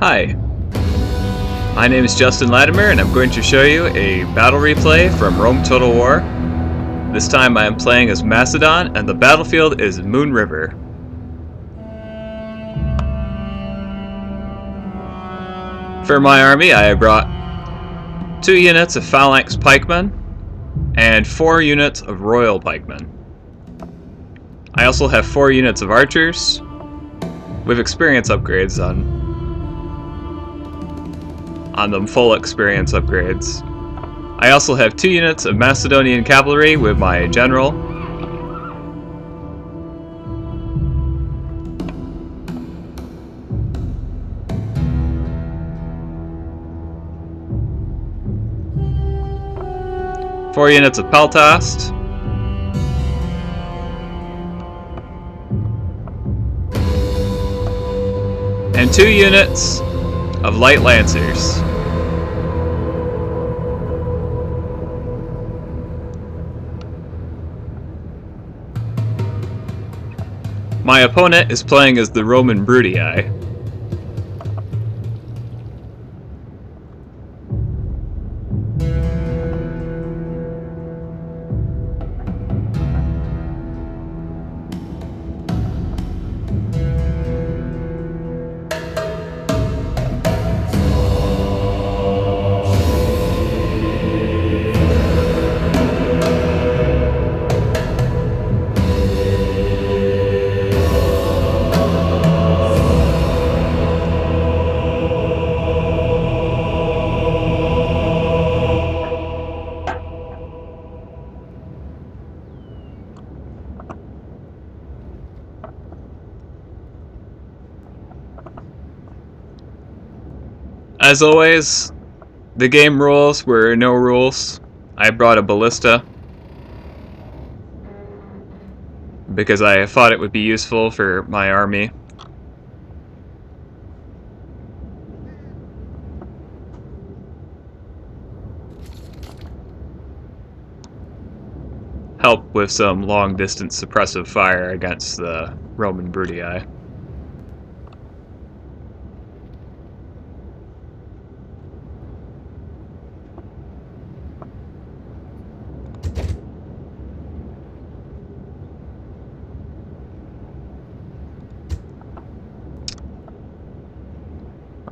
Hi, my name is Justin Latimer and I'm going to show you a battle replay from Rome Total War. This time I am playing as Macedon and the battlefield is Moon River. For my army I brought 2 units of phalanx pikemen and 4 units of royal pikemen. I also have 4 units of archers with experience upgrades on them, full experience upgrades. I also have 2 units of Macedonian cavalry with my general. Four units of Peltast. And 2 units of light lancers. My opponent is playing as the Roman Brutii. As always, the game rules were no rules. I brought a ballista because I thought it would be useful for my army. Help with some long-distance suppressive fire against the Roman Brutii.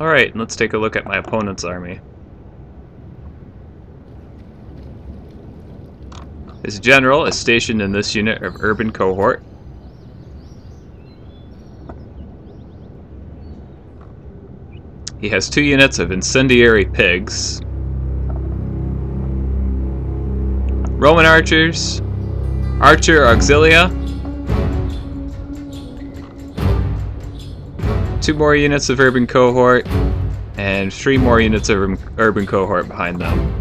Alright, let's take a look at my opponent's army. His general is stationed in this unit of urban cohort. He has 2 units of incendiary pigs. Roman archers, archer auxilia, 2 more units of urban cohort, and 3 more units of urban cohort behind them.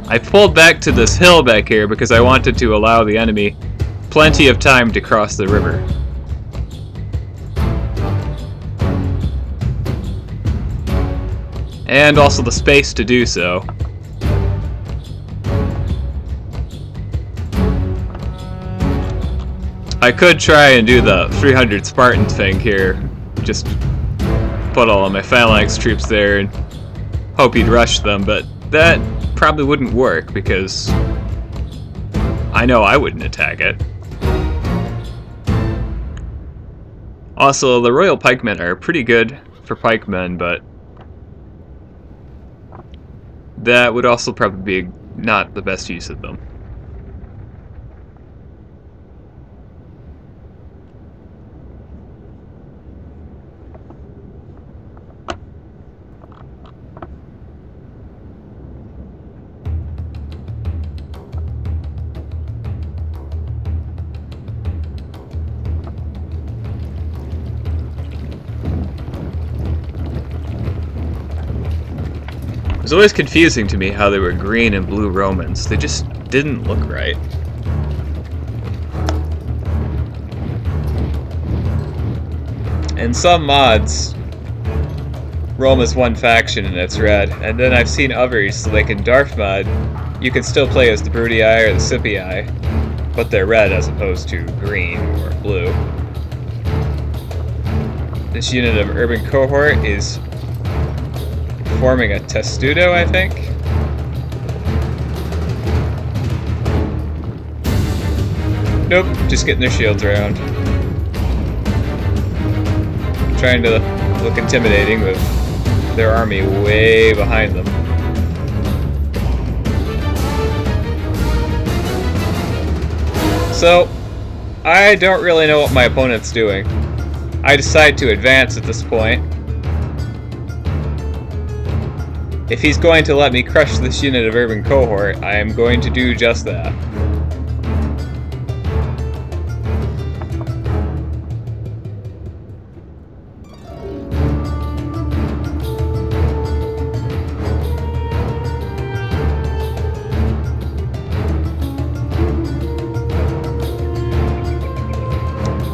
I pulled back to this hill back here because I wanted to allow the enemy plenty of time to cross the river. And also the space to do so. I could try and do the 300 Spartan thing here. Just put all of my phalanx troops there and hope he'd rush them, but that probably wouldn't work because I know I wouldn't attack it. Also, the royal pikemen are pretty good for pikemen, but that would also probably be not the best use of them. It was always confusing to me how they were green and blue Romans. They just didn't look right. In some mods, Rome is one faction and it's red, and then I've seen others, like in Darth mod, you can still play as the Brutii or the Scipii, but they're red as opposed to green or blue. This unit of urban cohort is forming a testudo, I think. Nope, just getting their shields around. Trying to look intimidating with their army way behind them. So, I don't really know what my opponent's doing. I decide to advance at this point. If he's going to let me crush this unit of urban cohort, I am going to do just that.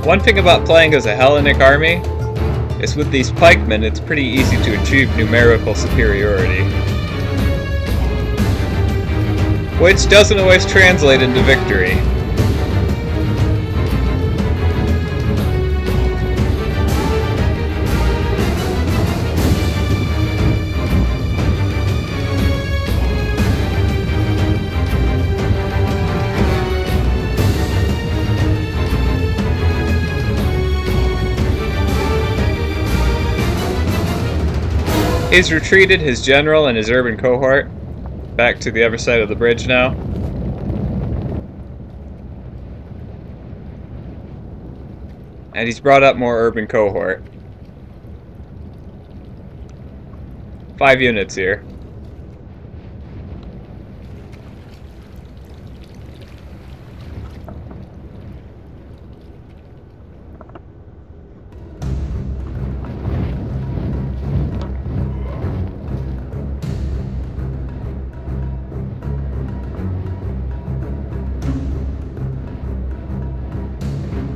One thing about playing as a Hellenic army is with these pikemen it's pretty easy to achieve numerical superiority, which doesn't always translate into victory. He's retreated his general and his urban cohort back to the other side of the bridge now. And he's brought up more urban cohort. 5 units here.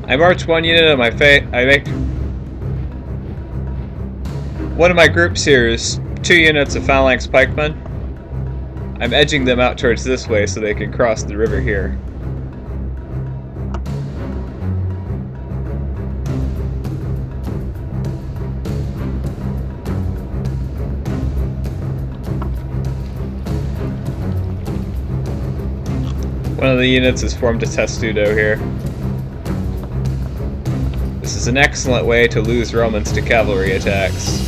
I march 1 unit of my I make one of my groups here is 2 units of phalanx pikemen. I'm edging them out towards this way so they can cross the river here. One of the units has formed a testudo here. This is an excellent way to lose Romans to cavalry attacks.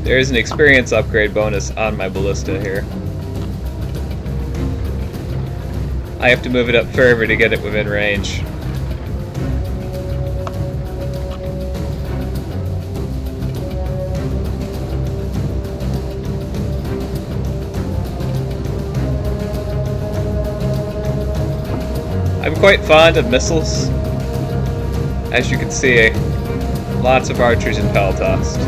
There is an experience upgrade bonus on my ballista here. I have to move it up further to get it within range. I'm quite fond of missiles. As you can see, lots of archers in Peltost.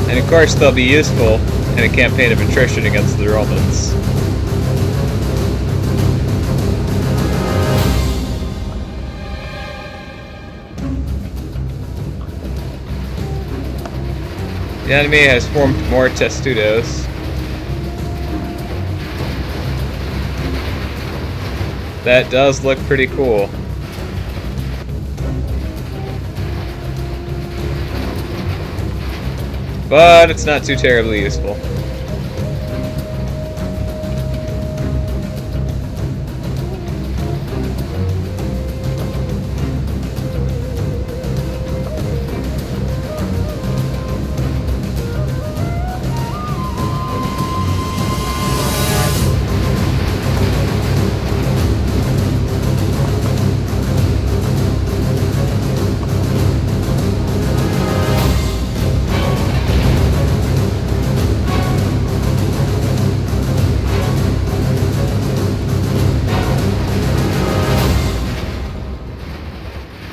And of course they'll be useful in a campaign of attrition against the Romans. The enemy has formed more testudos. That does look pretty cool. But it's not too terribly useful.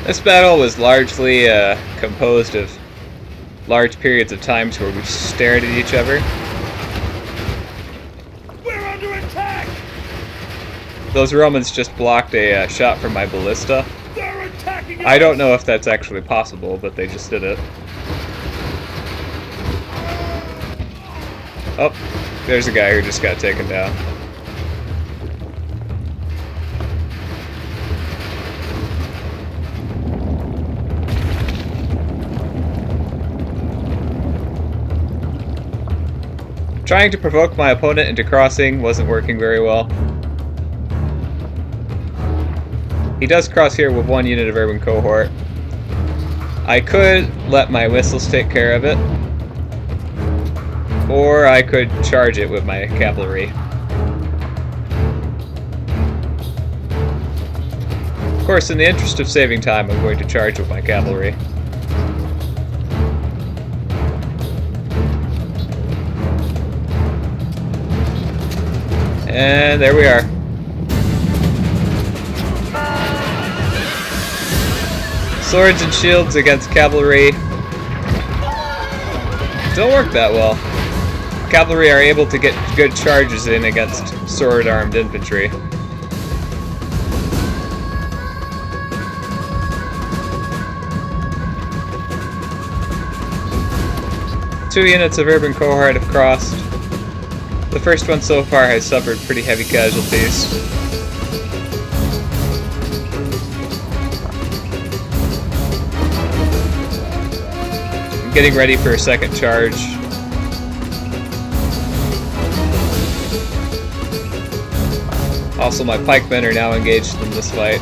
This battle was largely composed of large periods of times where we stared at each other. We're under attack! Those Romans just blocked a shot from my ballista. They're attacking us! I don't know if that's actually possible, but they just did it. Oh, there's a guy who just got taken down. Trying to provoke my opponent into crossing wasn't working very well. He does cross here with 1 unit of urban cohort. I could let my missiles take care of it, or I could charge it with my cavalry. Of course, in the interest of saving time, I'm going to charge with my cavalry. And there we are. Swords and shields against cavalry don't work that well. Cavalry are able to get good charges in against sword-armed infantry. Two units of urban cohort have crossed. The first one so far has suffered pretty heavy casualties. I'm getting ready for a second charge. Also, my pikemen are now engaged in this fight.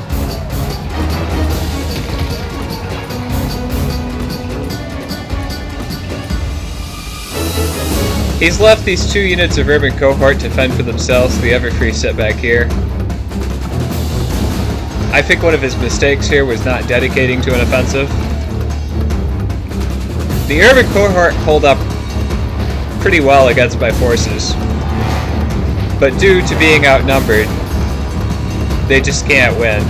He's left these 2 units of urban cohort to fend for themselves, the other 3 sit back here. I think one of his mistakes here was not dedicating to an offensive. The urban cohort hold up pretty well against my forces, but due to being outnumbered, they just can't win.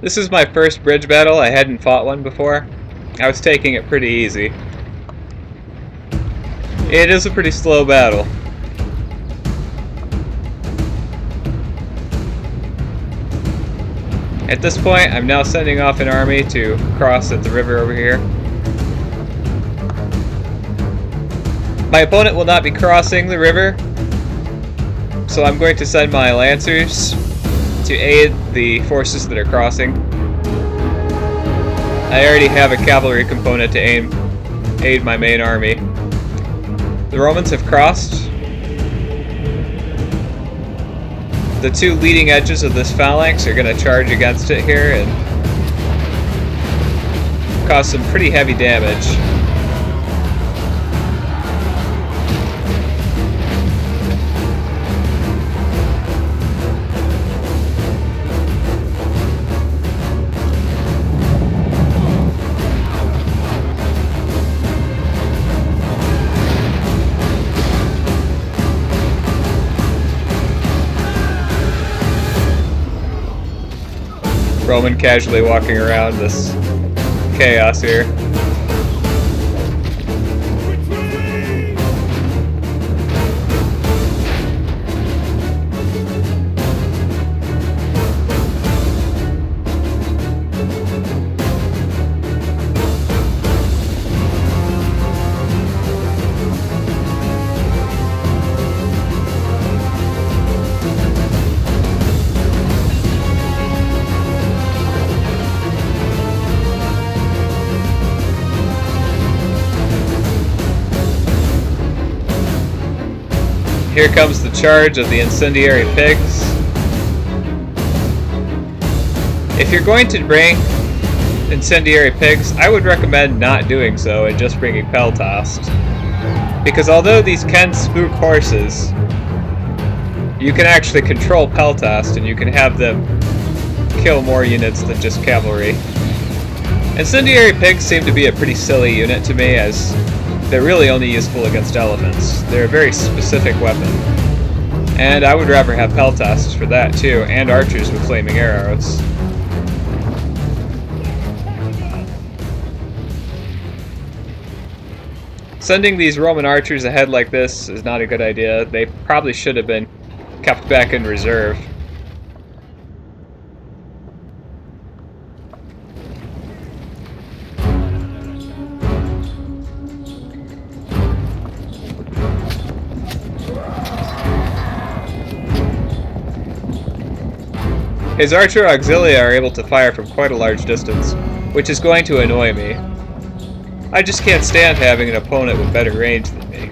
This is my first bridge battle. I hadn't fought one before. I was taking it pretty easy. It is a pretty slow battle. At this point, I'm now sending off an army to cross at the river over here. My opponent will not be crossing the river, so I'm going to send my lancers to aid the forces that are crossing. I already have a cavalry component to aid my main army. The Romans have crossed. The 2 leading edges of this phalanx are going to charge against it here and cause some pretty heavy damage. Roman casually walking around this chaos here. Here comes the charge of the incendiary pigs. If you're going to bring incendiary pigs, I would recommend not doing so and just bringing Peltast. Because although these can spook horses, you can actually control Peltast and you can have them kill more units than just cavalry. Incendiary pigs seem to be a pretty silly unit to me, as they're really only useful against elephants. They're a very specific weapon. And I would rather have Peltasts for that too, and archers with flaming arrows. Sending these Roman archers ahead like this is not a good idea. They probably should have been kept back in reserve. His archer auxilia are able to fire from quite a large distance, which is going to annoy me. I just can't stand having an opponent with better range than me.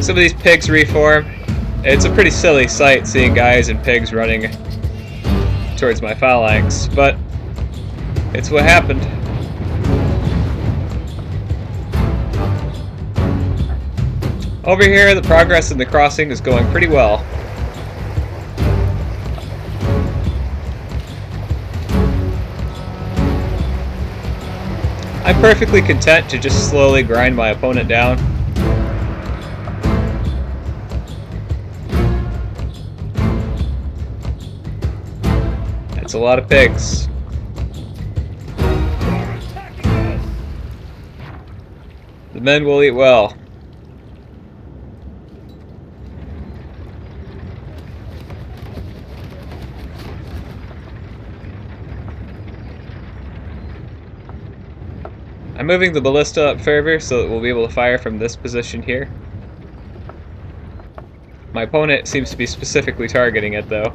Some of these pigs reform. It's a pretty silly sight seeing guys and pigs running towards my phalanx, but it's what happened. Over here, the progress in the crossing is going pretty well. I'm perfectly content to just slowly grind my opponent down. That's a lot of pigs. The men will eat well. I'm moving the ballista up further so that we'll be able to fire from this position here. My opponent seems to be specifically targeting it though.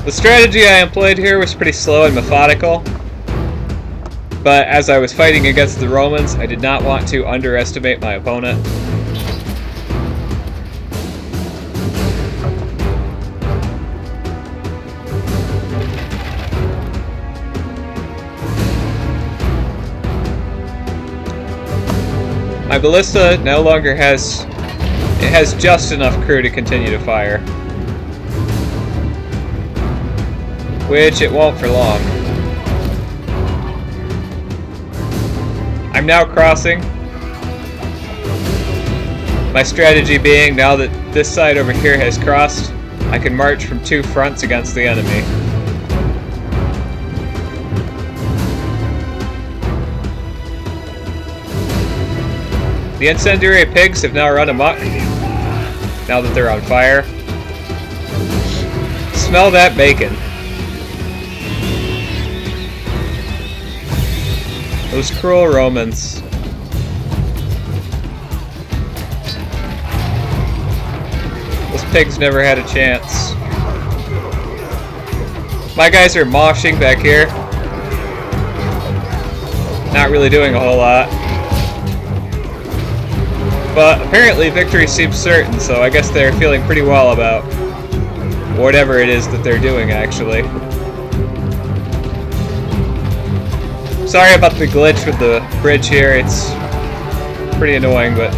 The strategy I employed here was pretty slow and methodical. But as I was fighting against the Romans, I did not want to underestimate my opponent. My ballista no longer has just enough crew to continue to fire. Which it won't for long. I'm now crossing. My strategy being, now that this side over here has crossed, I can march from two fronts against the enemy. The incendiary pigs have now run amok, now that they're on fire. Smell that bacon. Those cruel Romans. Those pigs never had a chance. My guys are moshing back here. Not really doing a whole lot. But apparently victory seems certain, so I guess they're feeling pretty well about whatever it is that they're doing, actually. Sorry about the glitch with the bridge here, it's pretty annoying, but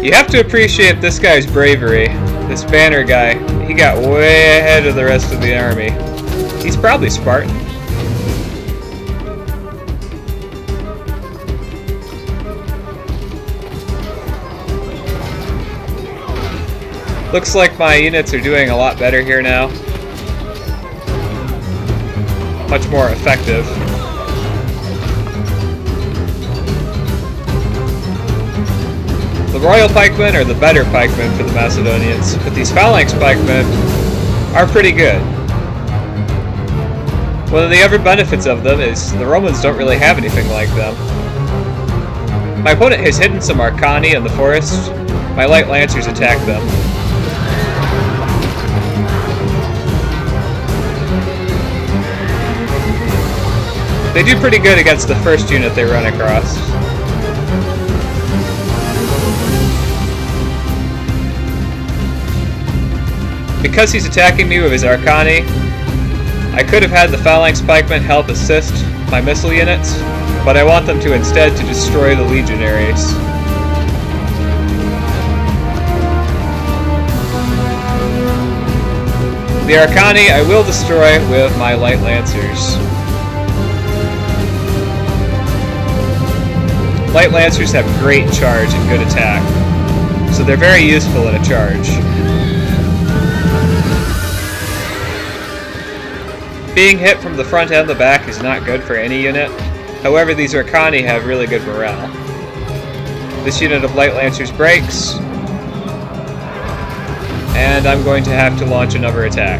you have to appreciate this guy's bravery. This banner guy, he got way ahead of the rest of the army. He's probably Spartan. Looks like my units are doing a lot better here now. Much more effective. The Royal Pikemen are the better pikemen for the Macedonians, but these Phalanx Pikemen are pretty good. One of the other benefits of them is the Romans don't really have anything like them. My opponent has hidden some Arcani in the forest. My light lancers attack them. They do pretty good against the first unit they run across. Because he's attacking me with his Arcani, I could have had the Phalanx Pikemen help assist my missile units, but I want them to instead to destroy the Legionaries. The Arcani I will destroy with my light lancers. Light lancers have great charge and good attack, so they're very useful in a charge. Being hit from the front and the back is not good for any unit. However, these Arcani have really good morale. This unit of light lancers breaks, and I'm going to have to launch another attack.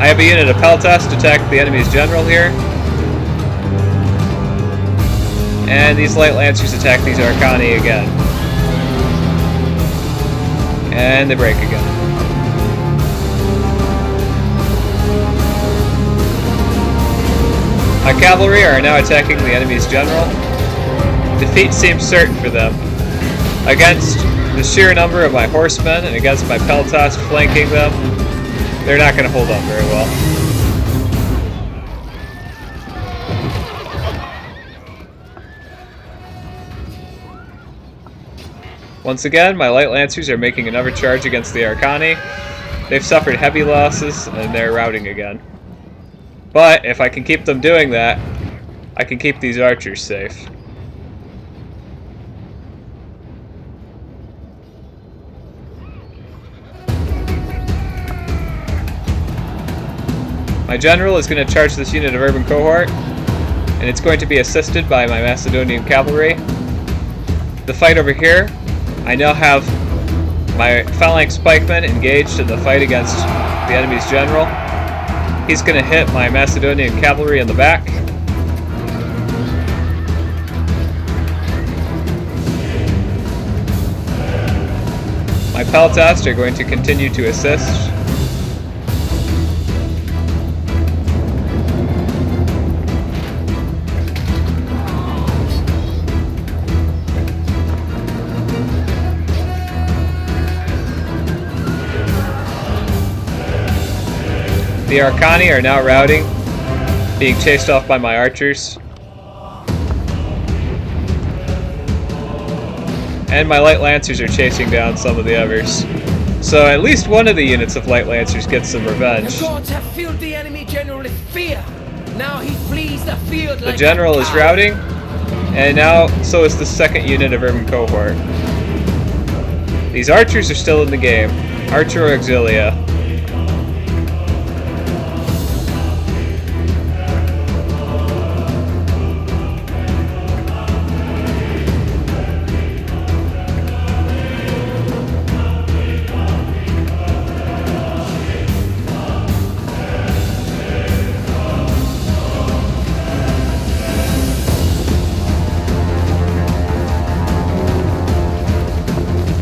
I have a unit of Peltas to attack the enemy's general here. And these light lancers attack these Arcani again. And they break again. My cavalry are now attacking the enemy's general. Defeat seems certain for them. Against the sheer number of my horsemen and against my Peltas flanking them, they're not going to hold up very well. Once again, my light lancers are making another charge against the Arcani. They've suffered heavy losses and they're routing again. But if I can keep them doing that, I can keep these archers safe. My general is going to charge this unit of urban cohort, and it's going to be assisted by my Macedonian cavalry. The fight over here, I now have my Phalanx Pikemen engaged in the fight against the enemy's general. He's going to hit my Macedonian cavalry in the back. My Peltas are going to continue to assist. The Arcani are now routing, being chased off by my archers. And my light lancers are chasing down some of the others. So at least one of the units of light lancers gets some revenge. The gods have filled the enemy general with fear. Now he flees the field like the general is routing, and now so is the second unit of urban cohort. These archers are still in the game. Archer Auxilia.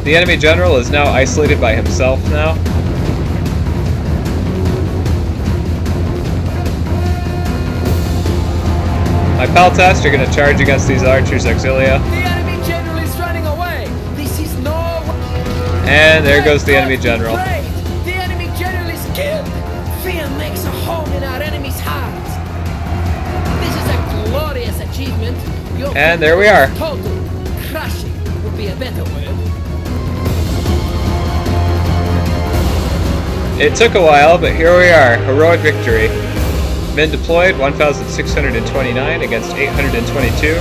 The enemy general is now isolated by himself now. My Peltas are going to charge against these archers Auxilia. The enemy general is running away. This is no. And there goes the enemy general. The And there we are. Total crushing would be a better word. It took a while, but here we are. Heroic victory. Men deployed 1,629 against 822.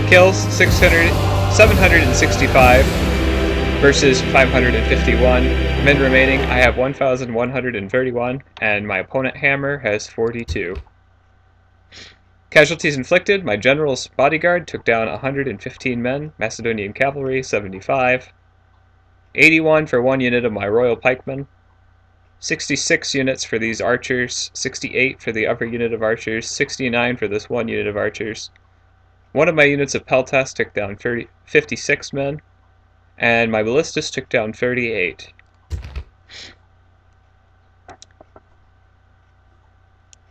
Kills 765 versus 551. Men remaining, I have 1,131, and my opponent Hammer has 42. Casualties inflicted, my general's bodyguard took down 115 men, Macedonian cavalry 75. 81 for 1 unit of my royal pikemen. 66 units for these archers, 68 for the upper unit of archers, 69 for this 1 unit of archers. One of my units of peltas took down 56 men, and my ballistas took down 38.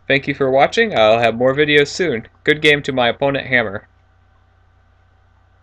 Thank you for watching. I'll have more videos soon. Good game to my opponent Hammer.